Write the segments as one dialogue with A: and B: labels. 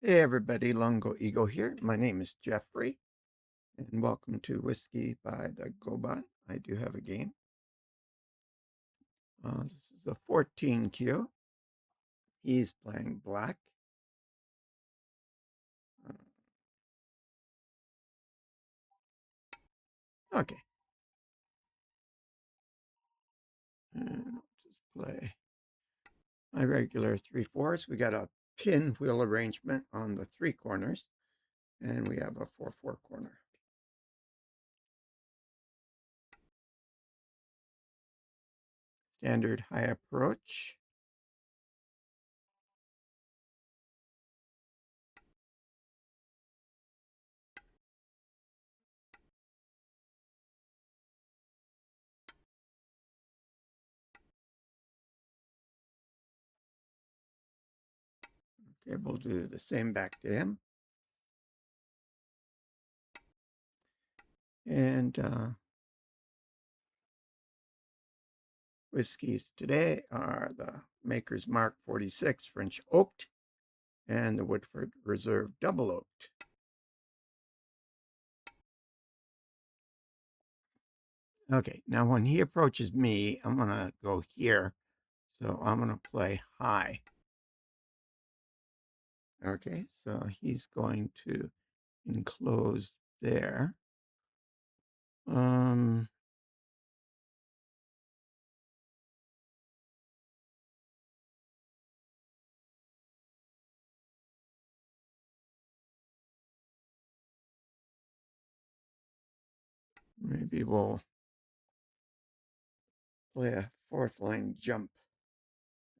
A: Hey everybody, Lungo Eagle here. My name is Jeffrey, and welcome to Whiskey by the Goban. I do have a game. This is a 14Q. He's playing black. Okay. And I'll just play my regular 3/4. We got a pinwheel arrangement on the 3 corners, and we have a 4/4 corner. Standard high approach. Okay, we'll do the same back to him. And whiskeys today are the Maker's Mark 46 French Oaked and the Woodford Reserve Double Oaked. Okay, now when he approaches me, I'm going to go here. So I'm going to play high. Okay, so he's going to enclose there. Maybe we'll play a 4th line jump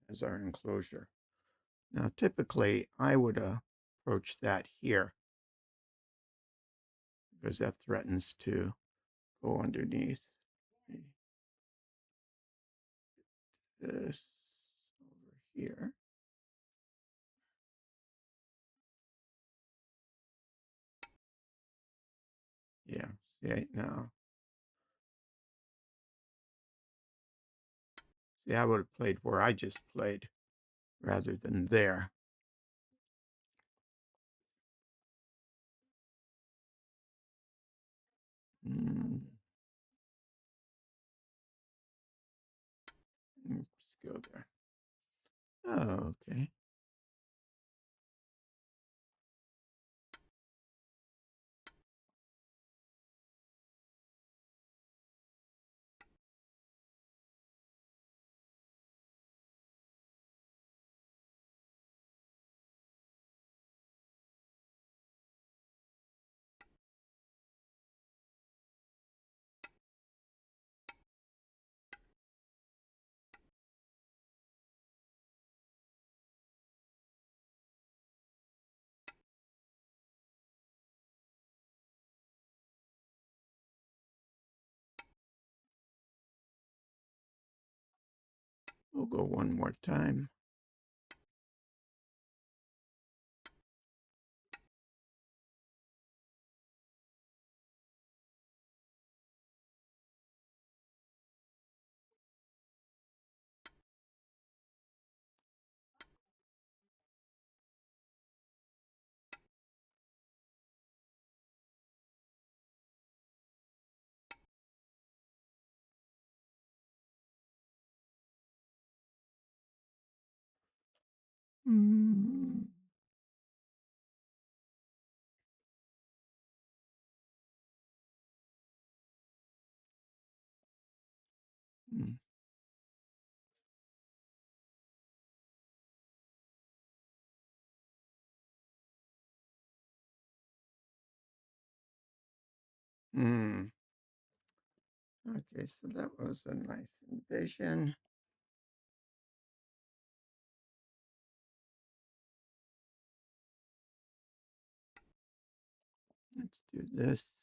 A: as our enclosure. Now, typically, I would approach that here because that threatens to go underneath this over here. Yeah, see now. See, I would have played where I just played rather than there. Let's go there. Oh, okay. We'll go one more time. Mm. Mm. Mm. Okay, so that was a nice invasion. Let's do this.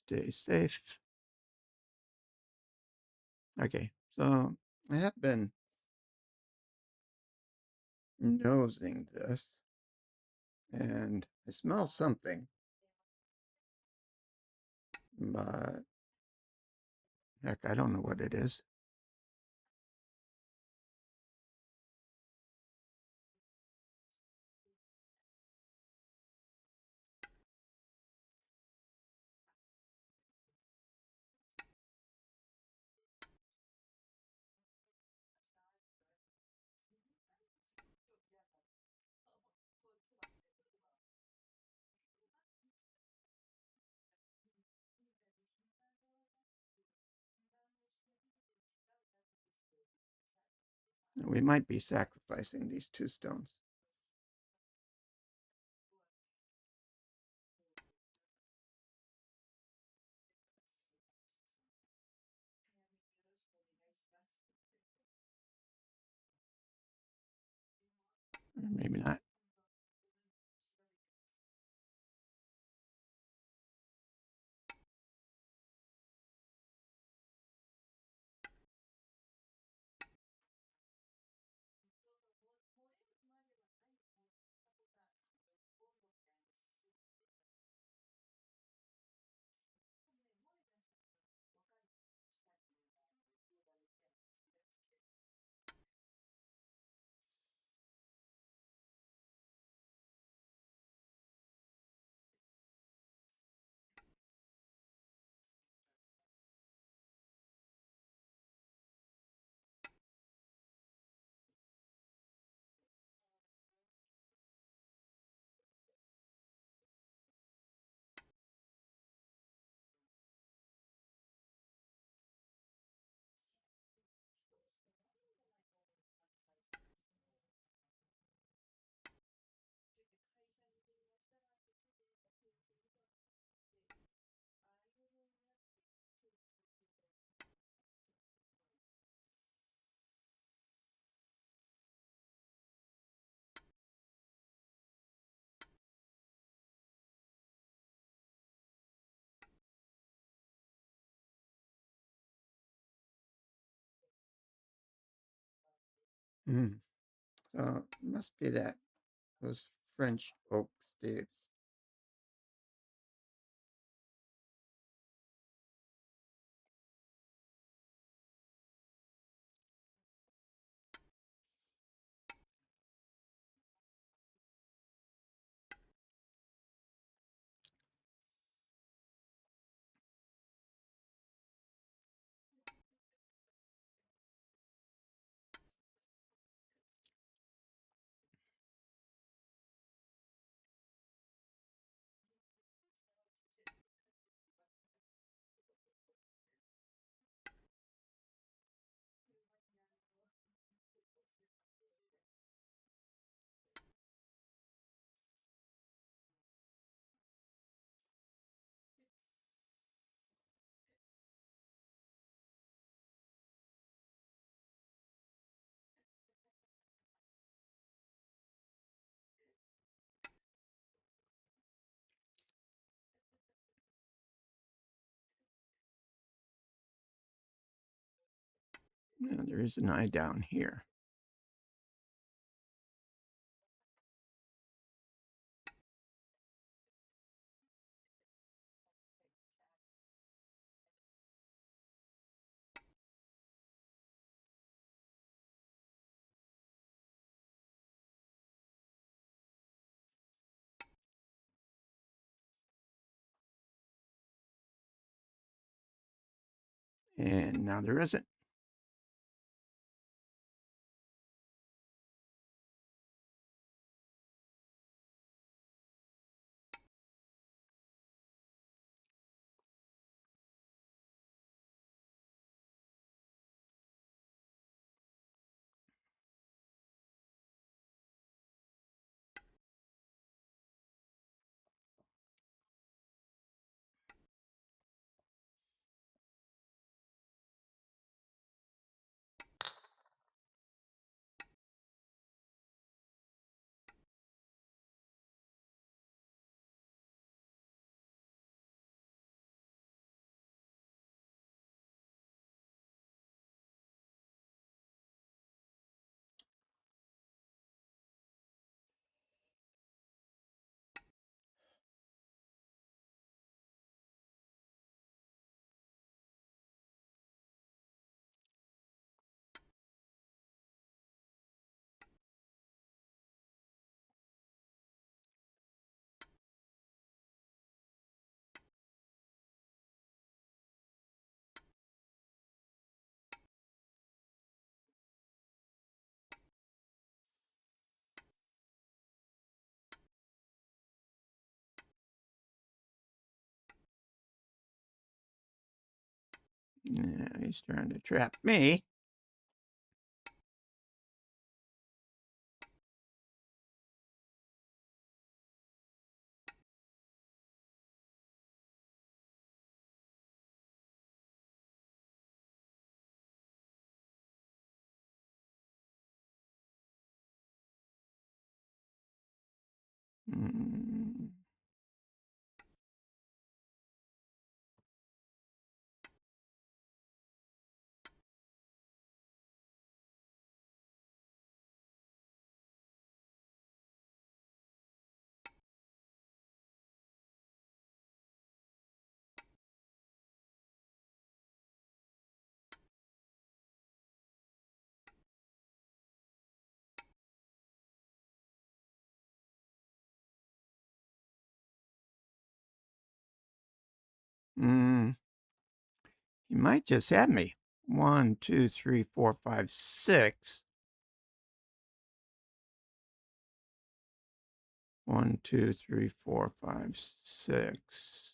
A: stay safe. Okay, so I have been nosing this, and I smell something, but heck, I don't know what it is. We might be sacrificing these 2 stones. Or maybe not. Mm. So it must be those French oak staves. There is an eye down here. And now there isn't. Yeah, he's trying to trap me. Mm. Mm. He might just have me. 1, 2, 3, 4, 5, 6. 1, 2, 3, 4, 5, 6.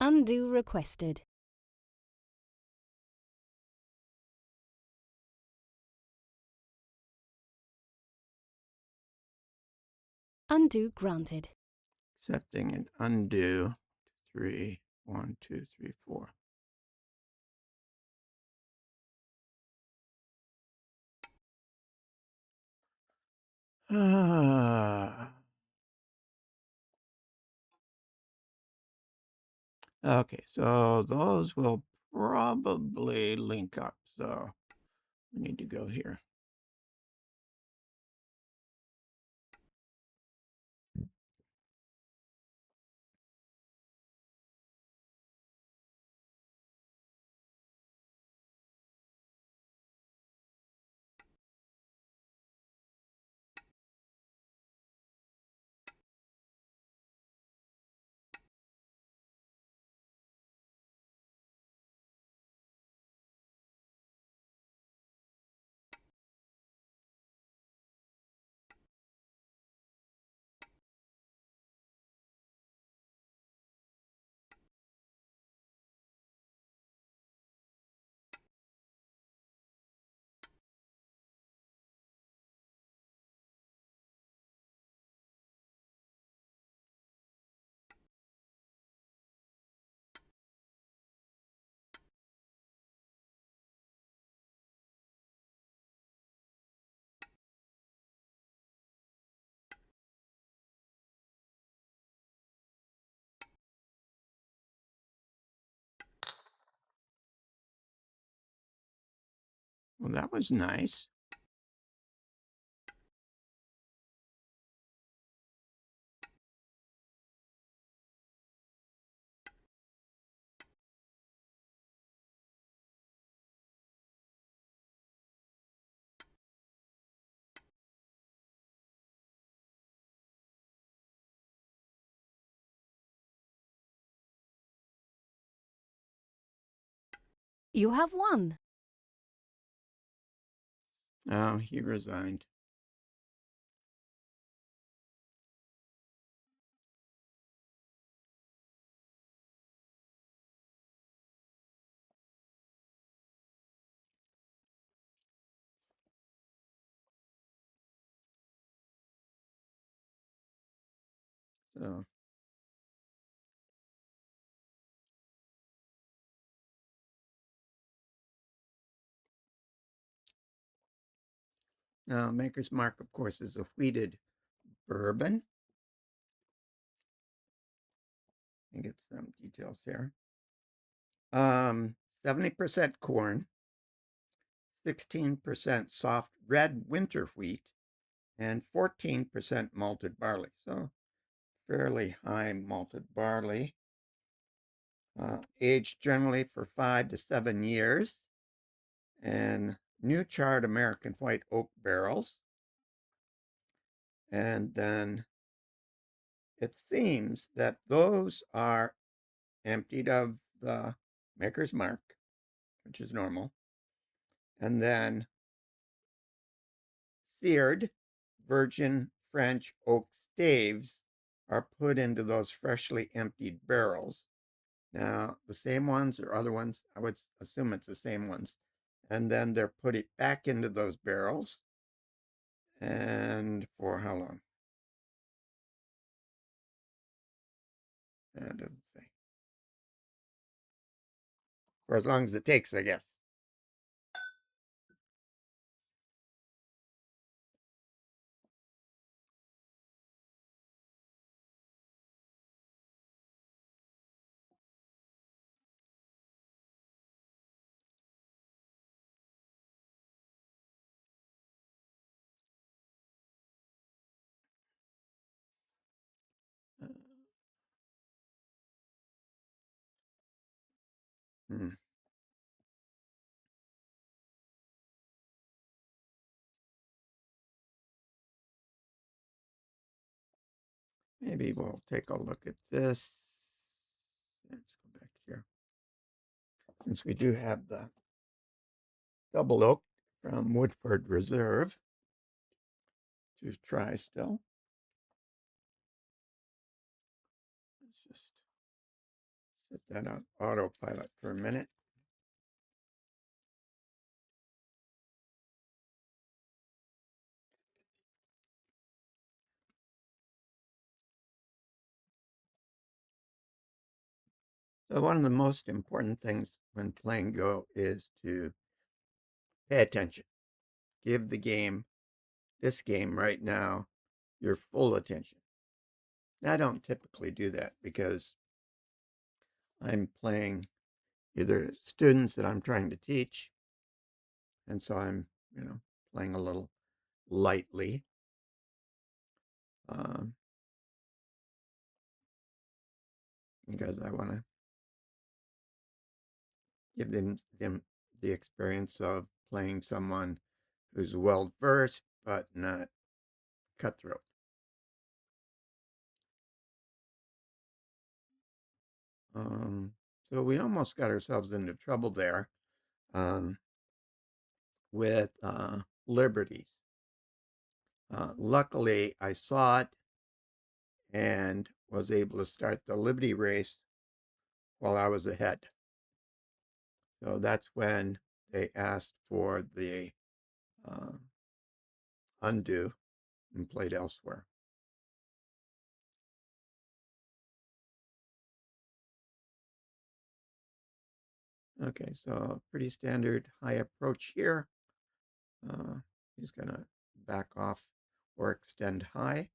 B: Undo requested. Undo granted.
A: Accepting and undo. 3, 1, 2, 3, 4. Okay, so those will probably link up. So we need to go here. Well, that was nice.
B: You have won.
A: Oh, he resigned. So now Maker's Mark, of course, is a wheated bourbon. Let me get some details here. 70% corn, 16% soft red winter wheat, and 14% malted barley. So fairly high malted barley. Aged generally for 5 to 7 years. And new charred American white oak barrels. And then it seems that those are emptied of the maker's mark, which is normal, and then seared virgin French oak staves are put into those freshly emptied barrels. Now, the same ones or other ones, I would assume it's the same ones. And then they're put it back into those barrels. And for how long? That doesn't say. For as long as it takes, I guess. Uh, hmm. Maybe we'll take a look at this. Let's go back here. Since we do have the double oak from Woodford Reserve to try still. Let's just set that on autopilot for a minute. So one of the most important things when playing Go is to pay attention. Give this game right now, your full attention. I don't typically do that because I'm playing either students that I'm trying to teach, and so I'm, playing a little lightly. Um, because I want to give them the experience of playing someone who's well versed but not cutthroat. Um, so we almost got ourselves into trouble there um, with liberties. Luckily, I saw it and was able to start the liberty race while I was ahead. So that's when they asked for the uh, undo and played elsewhere. Okay, so pretty standard high approach here. He's going to back off or extend high.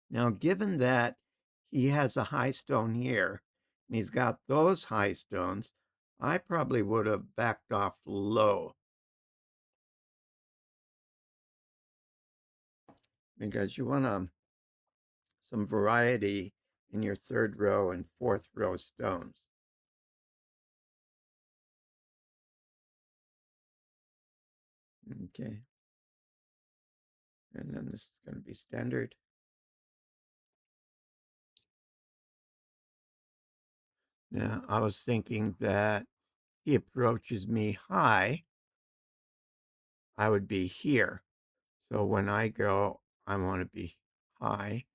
A: Now, given that he has a high stone here and he's got those high stones, I probably would have backed off low because you want some variety in your third row and fourth row stones. Okay. And then this is going to be standard. Now, I was thinking that he approaches me high, I would be here. So when I go, I want to be high,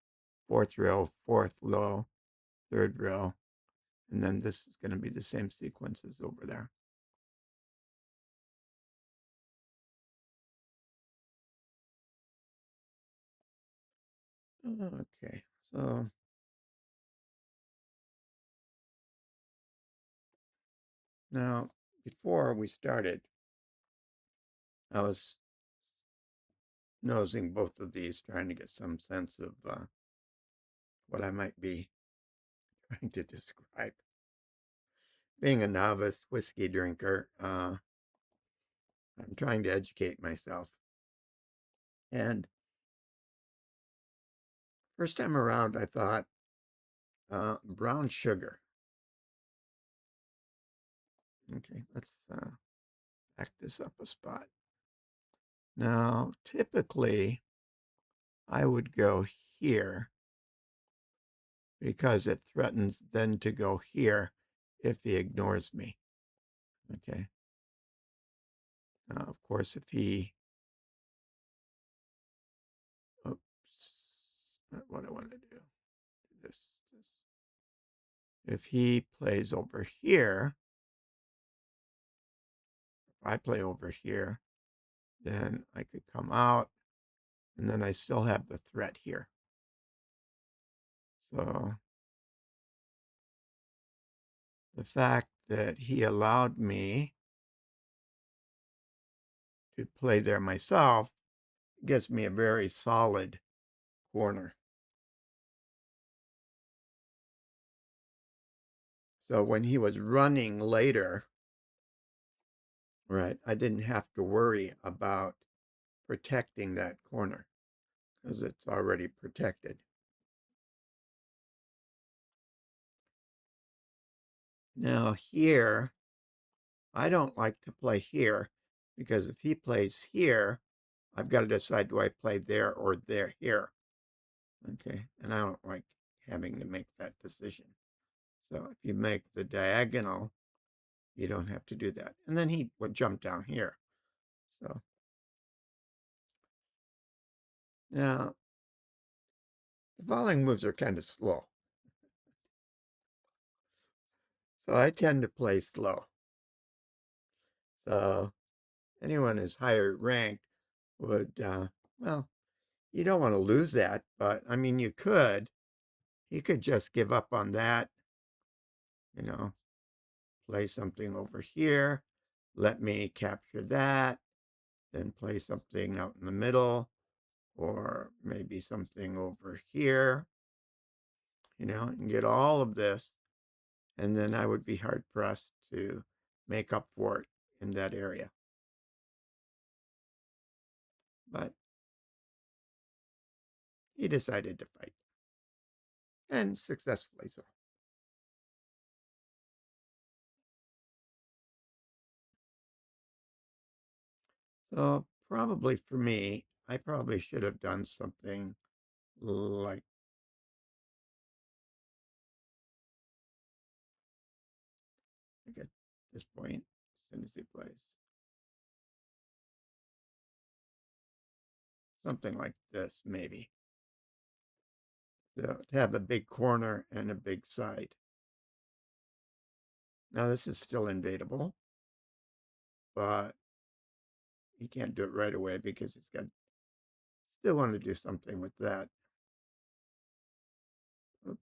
A: fourth row, fourth low, third row, and then this is going to be the same sequence as over there. Okay, so now before we started, I was nosing both of these, trying to get some sense of what I might be trying to describe. Being a novice whiskey drinker, I'm trying to educate myself. And first time around, I thought brown sugar. Okay, let's back this up a spot. Now, typically, I would go here because it threatens then to go here if he ignores me. Okay. Now, of course, if he, oops, not what I want to do. This. If he plays over here, if I play over here, then I could come out, and then I still have the threat here. So the fact that he allowed me to play there myself gives me a very solid corner. So when he was running later, right, I didn't have to worry about protecting that corner because it's already protected. Now here, I don't like to play here because if he plays here, I've got to decide, do I play there or there here? Okay, and I don't like having to make that decision. So if you make the diagonal, you don't have to do that. And then he would jump down here. So now the following moves are kind of slow. So I tend to play slow. So anyone who's higher ranked would, well, you don't want to lose that, but I mean, you could. You could just give up on that, you know, play something over here, let me capture that, then play something out in the middle, or maybe something over here, and get all of this, and then I would be hard pressed to make up for it in that area. But he decided to fight, and successfully so. So probably for me, I probably should have done something like at this point, as soon as he plays. Something like this, maybe. So to have a big corner and a big side. Now this is still invadable, but he can't do it right away because he's got still want to do something with that. Oops.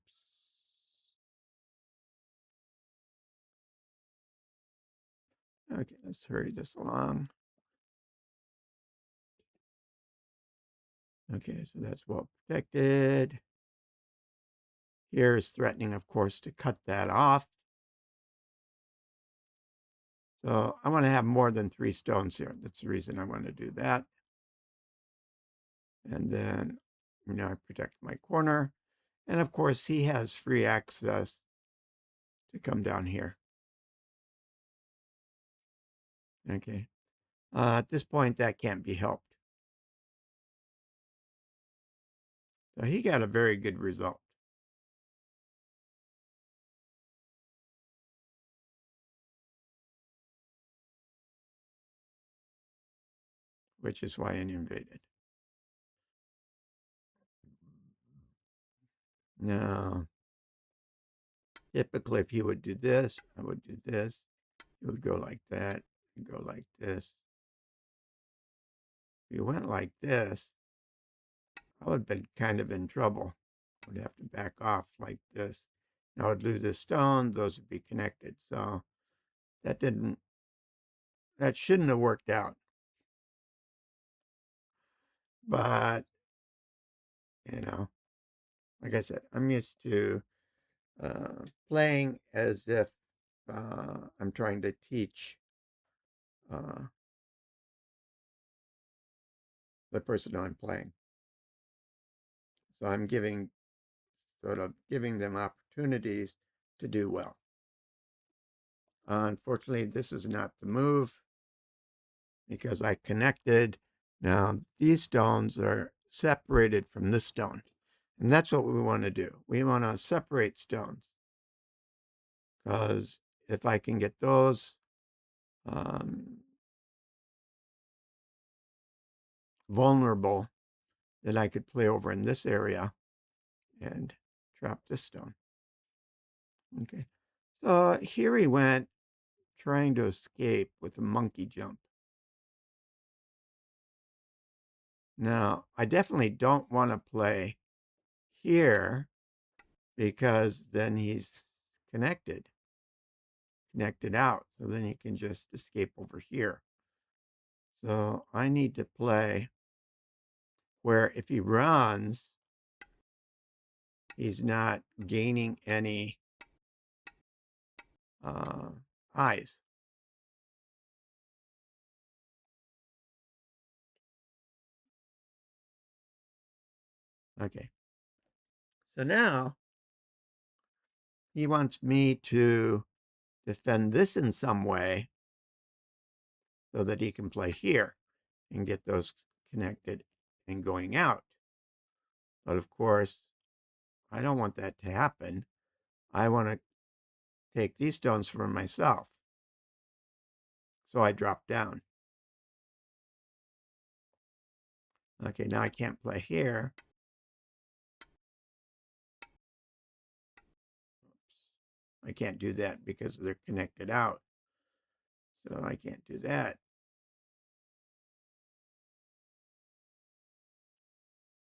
A: Okay, let's hurry this along. Okay, so that's well protected. Here is threatening, of course, to cut that off. So I want to have more than 3 stones here. That's the reason I want to do that. And then, I protect my corner. And of course, he has free access to come down here. Okay. At this point, that can't be helped. So he got a very good result. Which is why I invaded. Now, typically, if he would do this, I would do this. He would go like that, and go like this. If he went like this, I would have been kind of in trouble. I would have to back off like this. Now I would lose a stone, those would be connected. So that shouldn't have worked out. But, like I said, I'm used to playing as if I'm trying to teach uh, the person I'm playing. So I'm sort of giving them opportunities to do well. Unfortunately, this is not the move. because I connected. Now, these stones are separated from this stone. And that's what we want to do. We want to separate stones because if I can get those um, vulnerable, then I could play over in this area and trap this stone. Okay. So here he went trying to escape with a monkey jump. Now, I definitely don't want to play here because then he's connected, connected out. So then he can just escape over here. So I need to play where if he runs, he's not gaining any uh, eyes. Okay. So now he wants me to defend this in some way so that he can play here and get those connected and going out. But of course, I don't want that to happen. I want to take these stones for myself. So I drop down. Okay, now I can't play here. I can't do that because they're connected out. So I can't do that.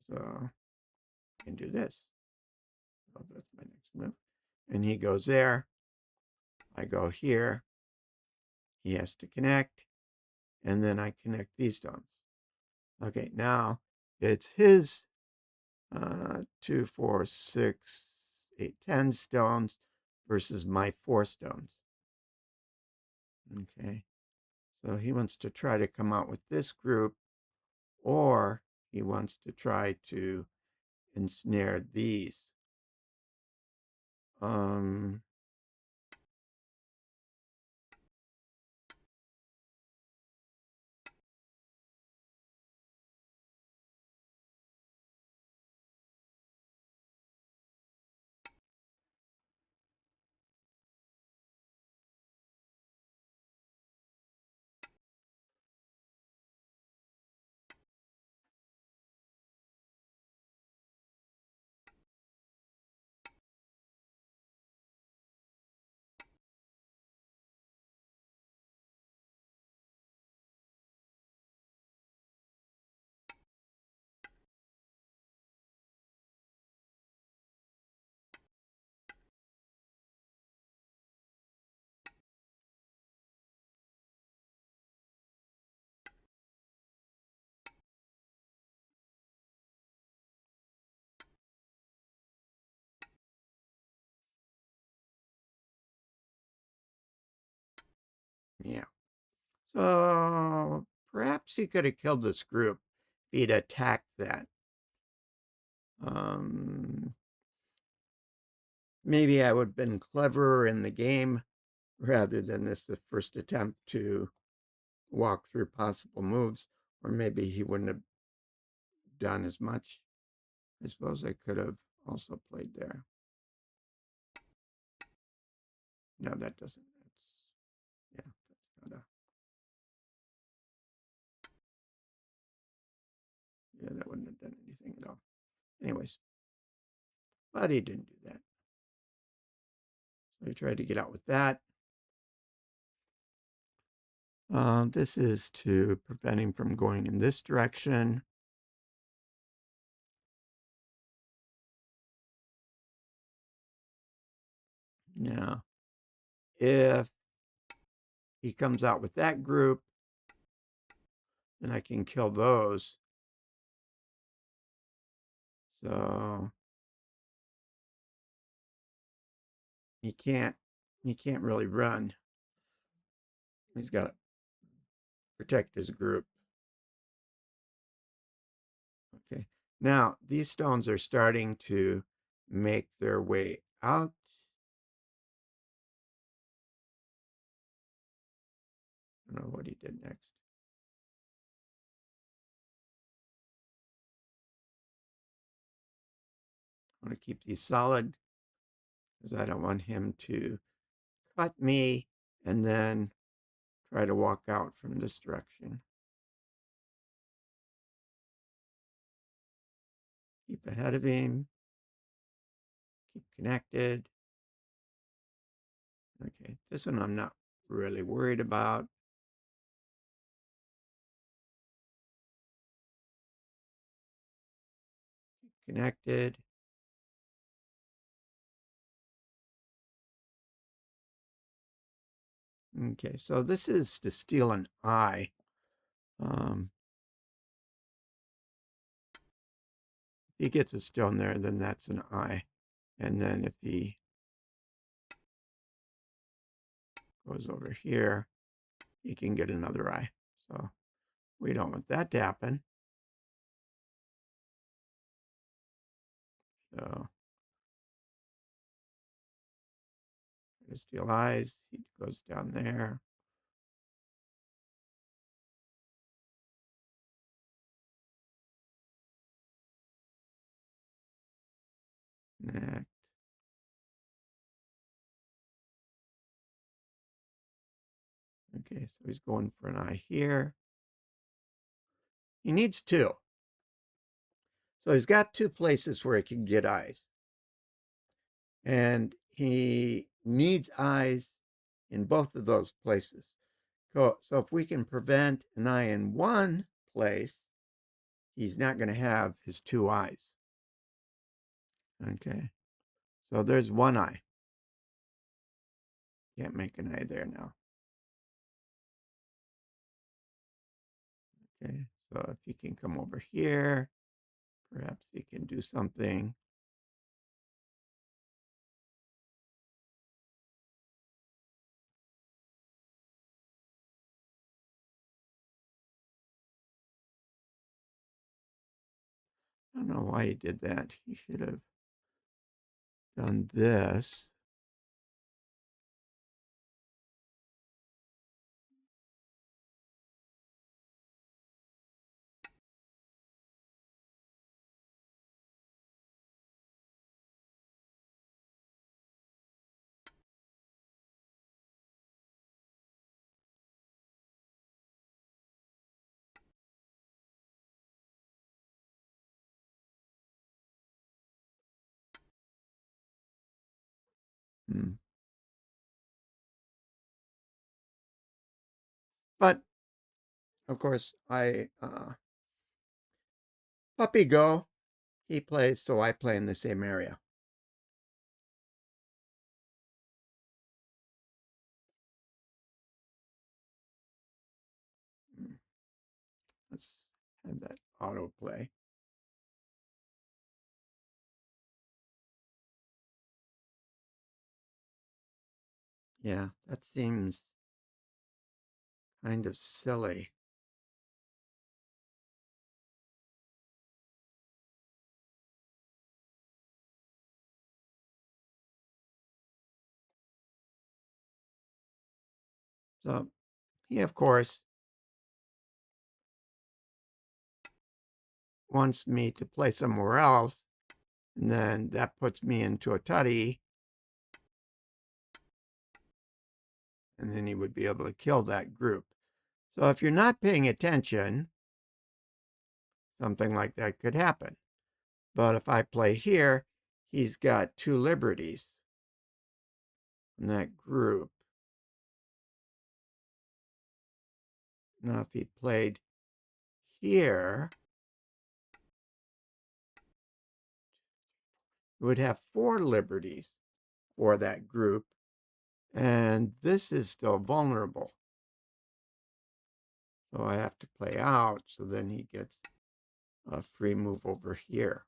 A: So I can do this. So that's my next move. And he goes there. I go here. He has to connect. And then I connect these stones. Okay, now it's his 2, 4, 6, 8, 10 stones versus my 4 stones. Okay, so he wants to try to come out with this group, or he wants to try to ensnare these. Um, yeah. So perhaps he could have killed this group if he'd attacked that. Um, Maybe I would have been cleverer in the game rather than this the first attempt to walk through possible moves, or maybe he wouldn't have done as much. I suppose I could have also played there. No, that doesn't. That's, yeah, that's not a. Yeah, that wouldn't have done anything at all. Anyways, but he didn't do that. So he tried to get out with that. This is to prevent him from going in this direction. Now, if he comes out with that group, then I can kill those. So he can't really run. He's got to protect his group. Okay. Now, these stones are starting to make their way out. I don't know what he did next. I want to keep these solid because I don't want him to cut me and then try to walk out from this direction. Keep ahead of him. Keep connected. Okay, this one I'm not really worried about. Keep connected. Okay, so this is to steal an eye. If he gets a stone there, then that's an eye. And then if he goes over here, he can get another eye. So we don't want that to happen. So to steal eyes, he goes down there. Connect. Okay, so he's going for an eye here. He needs two. So he's got two places where he can get eyes. And he needs eyes in both of those places. So if we can prevent an eye in one place, he's not going to have his two eyes. Okay, so there's one eye. Can't make an eye there now. Okay, so if he can come over here, perhaps he can do something. I don't know why he did that. He should have done this. Hmm. But of course, puppy go. He plays, so I play in the same area. Hmm. Let's have that autoplay. Yeah, that seems kind of silly. So he, of course, wants me to play somewhere else, and then that puts me into a tutty, and then he would be able to kill that group. So if you're not paying attention, something like that could happen. But if I play here, he's got two liberties in that group. Now, if he played here, he would have four liberties for that group, and this is still vulnerable. So I have to play out, so then he gets a free move over here.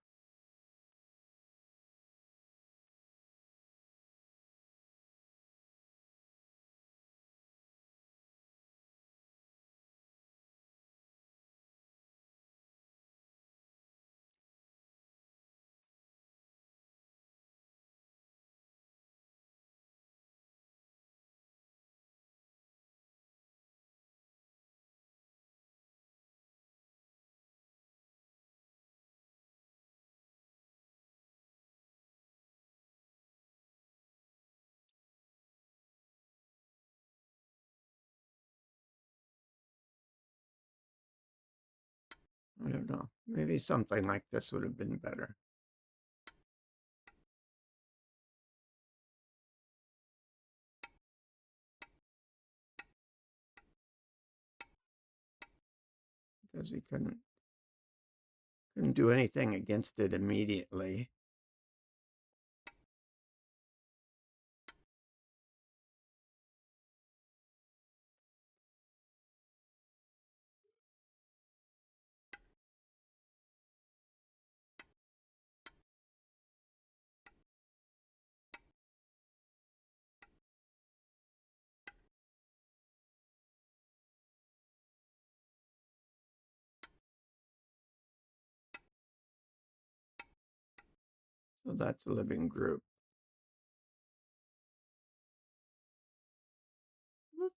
A: I don't know. Maybe something like this would have been better. Because he couldn't do anything against it immediately. So that's a living group. Whoops.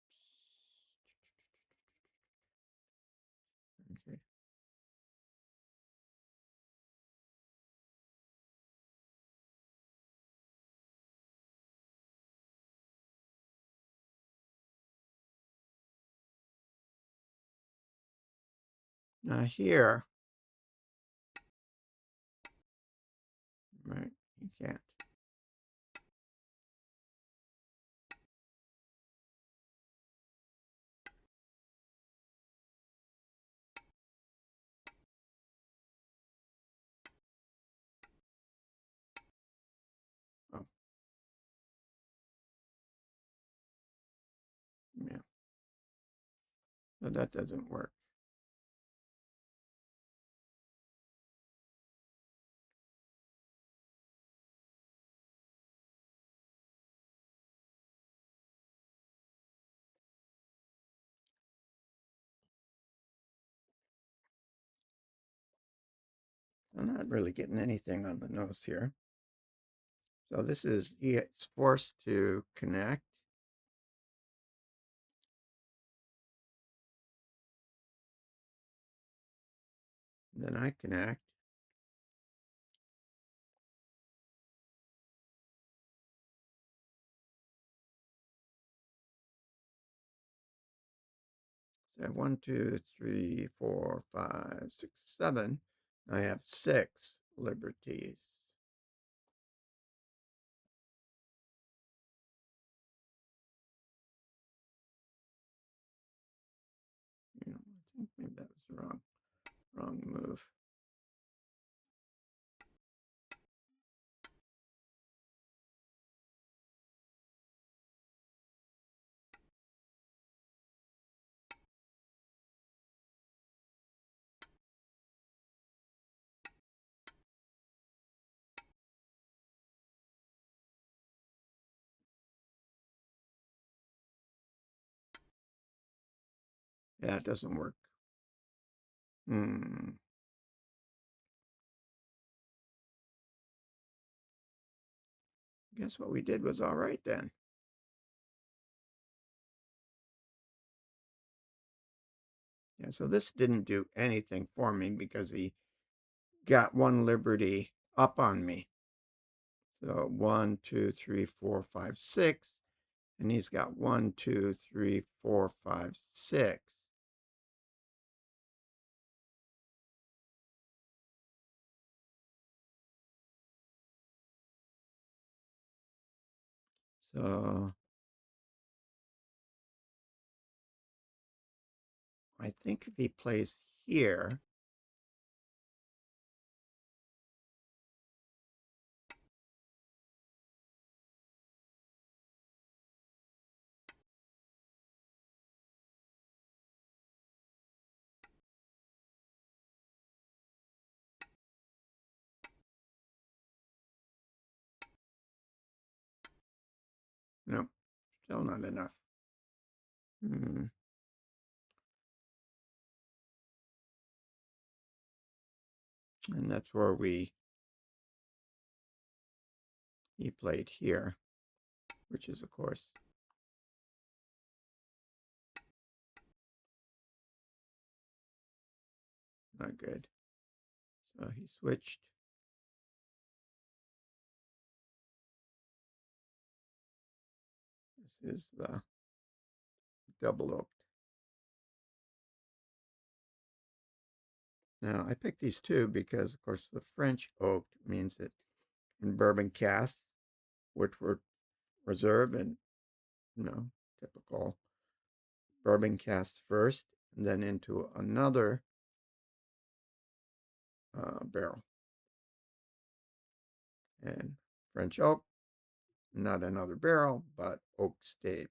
A: Okay. Now here, right, you can't. Oh, yeah. So that doesn't work. I'm not really getting anything on the nose here. So this is, it's forced to connect. Then I connect. So I have 1, 2, 3, 4, 5, 6, 7. I have 6 liberties. I think maybe that was the wrong move. Yeah, it doesn't work. Guess what we did was all right then. Yeah, so this didn't do anything for me because he got 1 liberty up on me. So 1, 2, 3, 4, 5, 6. And he's got 1, 2, 3, 4, 5, 6. So I think if he plays here, no, still not enough. And that's where he played here, which is, of course, not good. So he switched. This is the double oaked. Now, I picked these two because, of course, the French oak means that in bourbon casks, Woodford Reserve and, typical bourbon casks first, and then into another barrel. And French oak, not another barrel, but oak staves.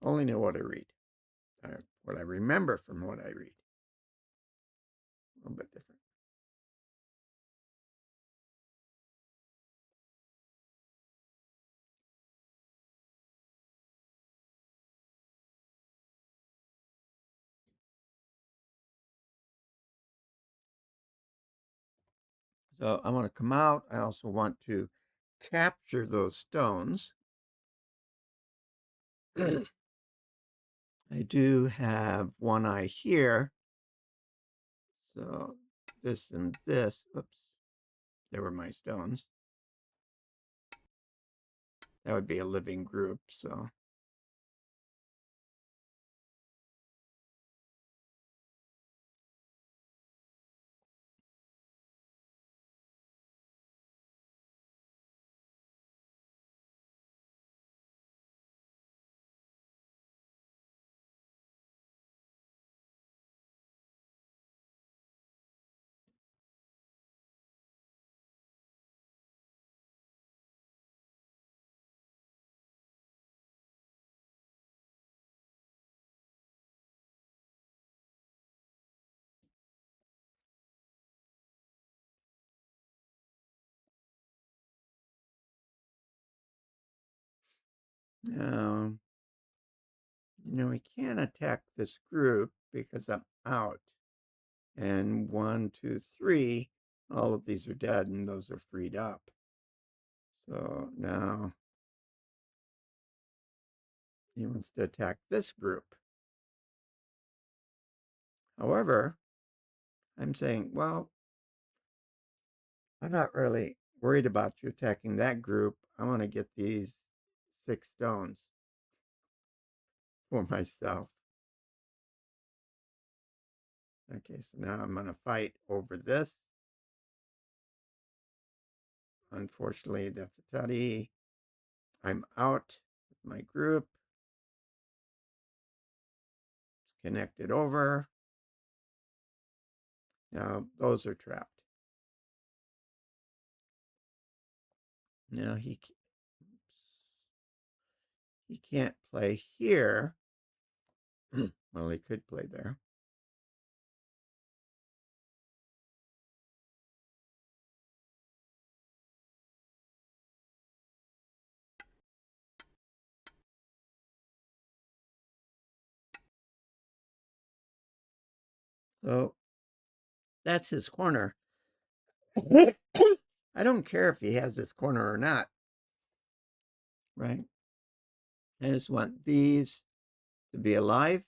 A: Only know what I read, what I remember from what I read. A little bit different. So I want to come out. I also want to capture those stones. I do have one eye here. So this and this, oops, they were my stones. That would be a living group. So now, we can't attack this group because I'm out. And 1, 2, 3, all of these are dead and those are freed up. So now he wants to attack this group. However, I'm saying, well, I'm not really worried about you attacking that group. I want to get these 6 stones for myself. Okay, so now I'm going to fight over this. Unfortunately, that's a tutty. I'm out with my group. It's connected over. Now those are trapped. Now he can't play here. Well, he could play there. So that's his corner. I don't care if he has this corner or not, right? I just want these to be alive.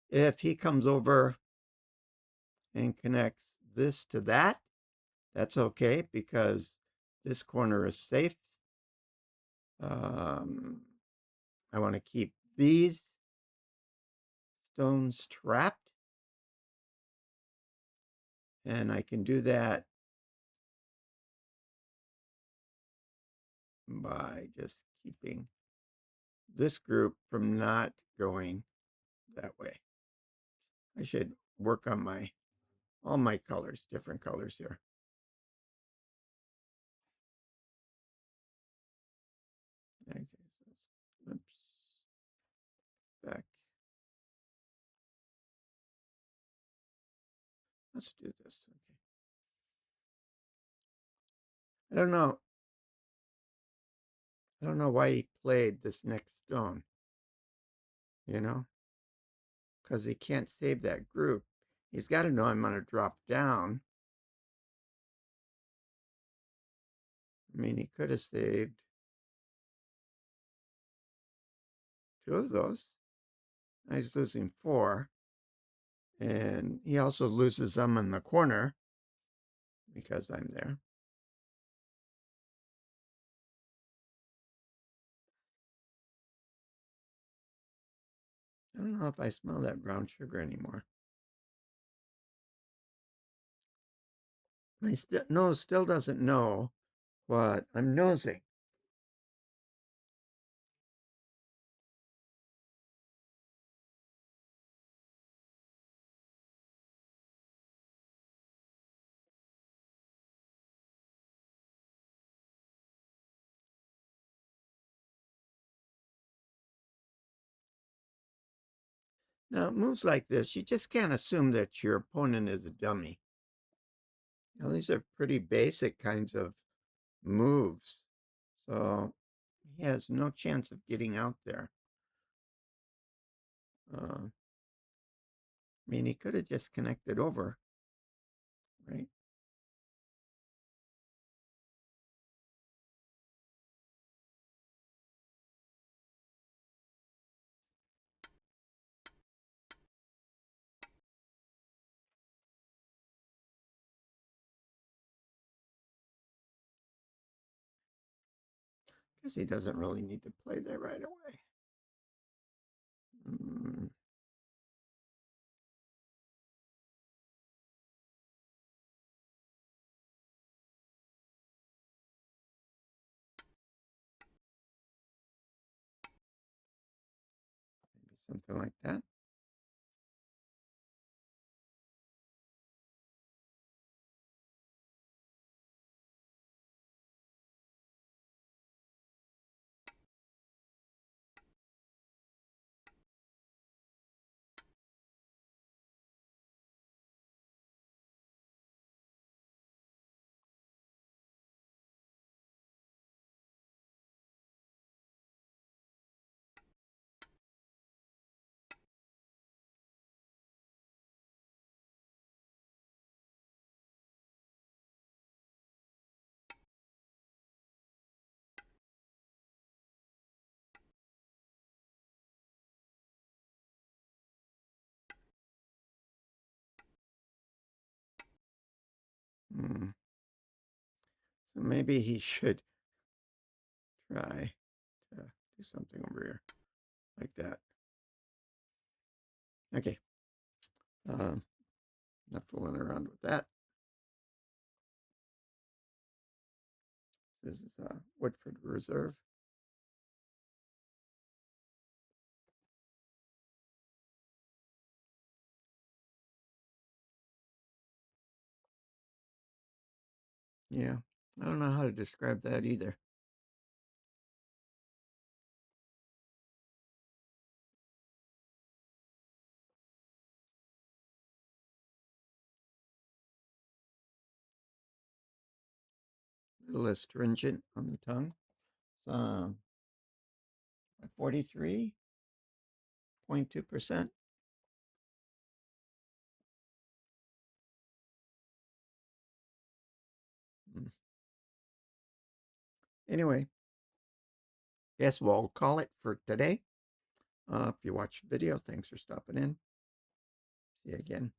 A: If he comes over and connects this to that, that's okay because this corner is safe. I want to keep these stones trapped, and I can do that by just keeping this group from not going that way. I should work on all my colors, different colors here. Okay, so oops, back. Let's do this. Okay. I don't know. I don't know why he played this next stone. Because he can't save that group. He's got to know I'm going to drop down. I mean, he could have saved 2 of those. Now he's losing 4. And he also loses them in the corner because I'm there. don't know if I smell that brown sugar anymore. My nose still doesn't know what I'm nosing. Now, moves like this, you just can't assume that your opponent is a dummy. These are pretty basic kinds of moves. So he has no chance of getting out there. I mean, he could have just connected over, right? Because he doesn't really need to play there right away. Mm, maybe something like that. Mm. So maybe he should try to do something over here like that. Okay. Not fooling around with that. This is Woodford Reserve. Yeah, I don't know how to describe that either. A little astringent on the tongue. So 43.2%. Anyway, guess we'll call it for today. If you watch the video, thanks for stopping in. See you again.